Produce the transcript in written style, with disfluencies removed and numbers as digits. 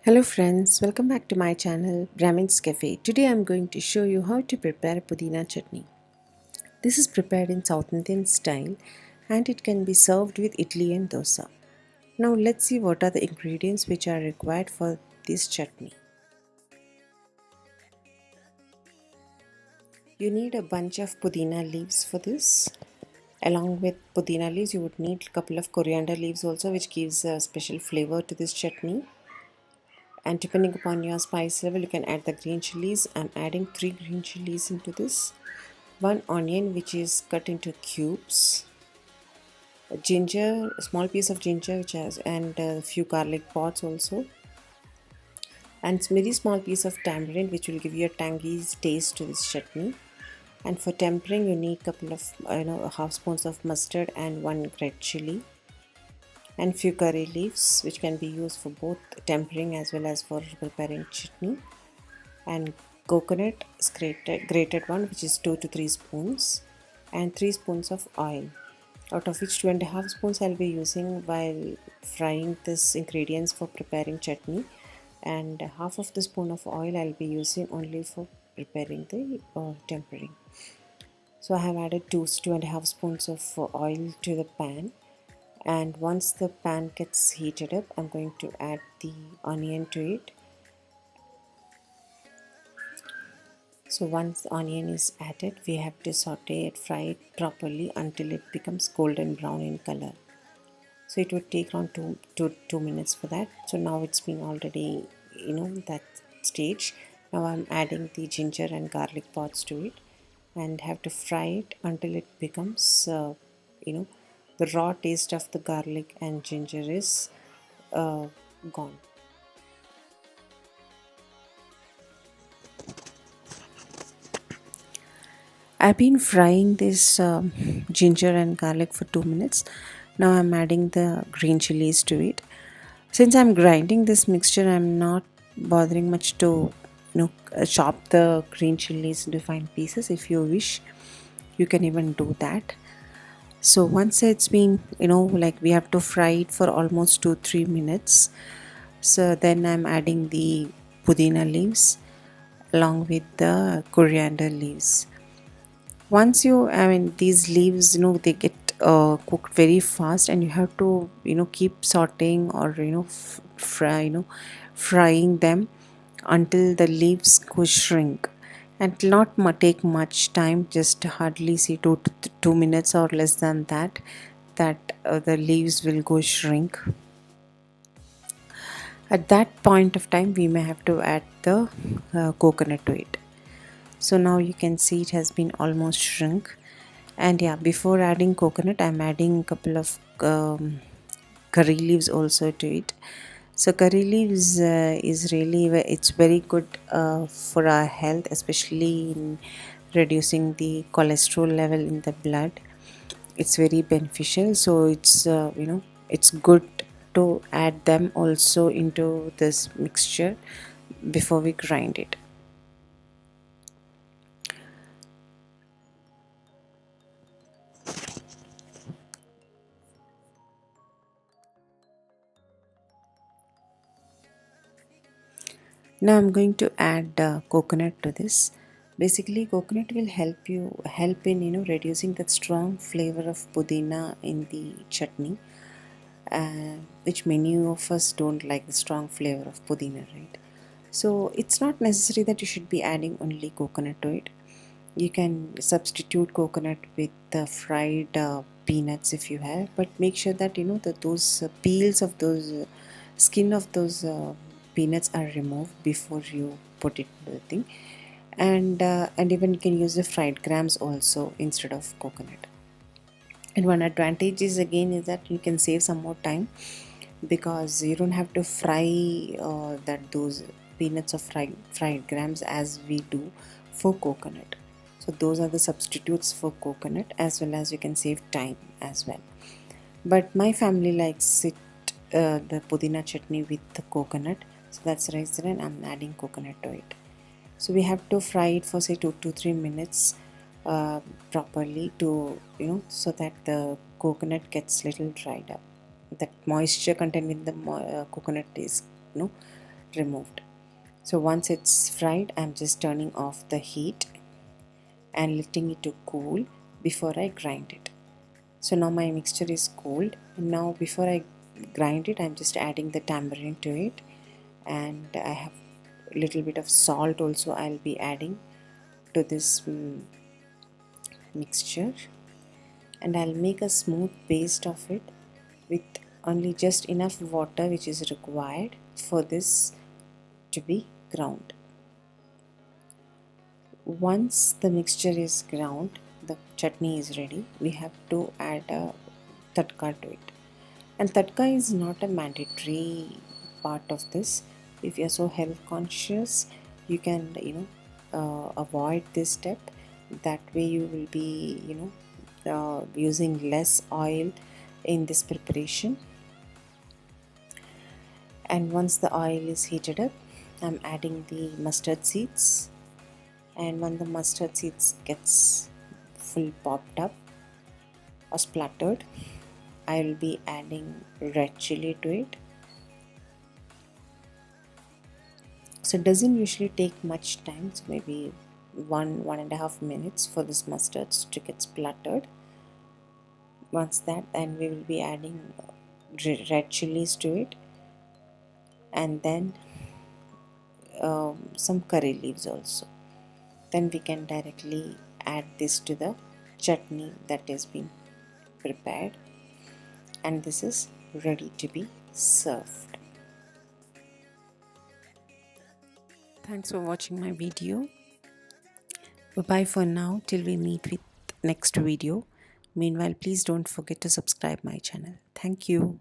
Hello friends, welcome back to my channel Brahmin's Cafe. Today I'm going to show you how to prepare Pudina chutney. This is prepared in South Indian style and it can be served with idli and dosa. Now let's see what are the ingredients which are required for this chutney. You need a bunch of pudina leaves for this. Along with pudina leaves you would need a couple of coriander leaves also, which gives a special flavor to this chutney. And depending upon your spice level you can add the green chilies. I'm adding 3 green chilies into this, 1 onion which is cut into cubes, a ginger, a small piece of ginger which has, and a few garlic pods also, and very small piece of tamarind which will give you a tangy taste to this chutney. And for tempering you need couple of half spoons of mustard and 1 red chili and few curry leaves which can be used for both tempering as well as for preparing chutney, and coconut grated one which is 2 to 3 spoons, and 3 spoons of oil, out of which 2.5 spoons I'll be using while frying this ingredients for preparing chutney, and half of the spoon of oil I'll be using only for preparing the tempering. So I have added 2.5 spoons of oil to the pan, and once the pan gets heated up I'm going to add the onion to it. So once the onion is added, we have to saute it, fry it properly until it becomes golden brown in color. So it would take around 2 minutes for that. So now it's been already, that stage. Now I'm adding the ginger and garlic pods to it and have to fry it until it becomes, the raw taste of the garlic and ginger is gone. I've been frying this ginger and garlic for 2 minutes. Now I'm adding the green chilies to it. Since I'm grinding this mixture, I'm not bothering much to chop the green chilies into fine pieces. If you wish, you can even do that. So once it's been, like we have to fry it for almost 2-3 minutes. So then I'm adding the pudina leaves along with the coriander leaves. Once these leaves, they get cooked very fast, and you have to keep sauteing or frying them until the leaves go shrink, and it will not take much time, just hardly see 2 minutes or less than that, the leaves will go shrink. At that point of time we may have to add the coconut to it. So now you can see it has been almost shrunk. And yeah, before adding coconut I'm adding a couple of curry leaves also to it. So curry leaves is really, it's very good for our health, especially in reducing the cholesterol level in the blood. It's very beneficial, so it's good to add them also into this mixture before we grind it. Now I'm going to add coconut to this. Basically, coconut will help in reducing that strong flavor of pudina in the chutney, which many of us don't like the strong flavor of pudina, right? So it's not necessary that you should be adding only coconut to it. You can substitute coconut with fried peanuts if you have, but make sure that that those peels of those skin of those peanuts are removed before you put it in the thing. And even you can use the fried grams also instead of coconut. And one advantage is again is that you can save some more time, because you don't have to fry those peanuts of fried grams as we do for coconut. So those are the substitutes for coconut, as well as you can save time as well. But my family likes it, the pudina chutney with the coconut, so that's the reason I'm adding coconut to it. So we have to fry it for say 2 to 3 minutes properly, to so that the coconut gets little dried up. That moisture contained in the coconut is removed. So once it's fried, I'm just turning off the heat and letting it to cool before I grind it. So now my mixture is cooled. Now before I grind it, I'm just adding the tamarind to it, and I have a little bit of salt also I'll be adding to this mixture, and I'll make a smooth paste of it with only just enough water which is required for this to be ground. Once the mixture is ground, the chutney is ready. We have to add a tadka to it, and tadka is not a mandatory part of this. If you're so health conscious, you can avoid this step. That way you will be using less oil in this preparation. And once the oil is heated up, I'm adding the mustard seeds, and when the mustard seeds gets full popped up or splattered, I will be adding red chili to it. So it doesn't usually take much time, so maybe 1.5 minutes for this mustards to get splattered. Once that, then we will be adding red chilies to it, and then some curry leaves also. Then we can directly add this to the chutney that has been prepared, and this is ready to be served. Thanks for watching my video. Bye bye for now till we meet with next video. Meanwhile, please don't forget to subscribe my channel. Thank you.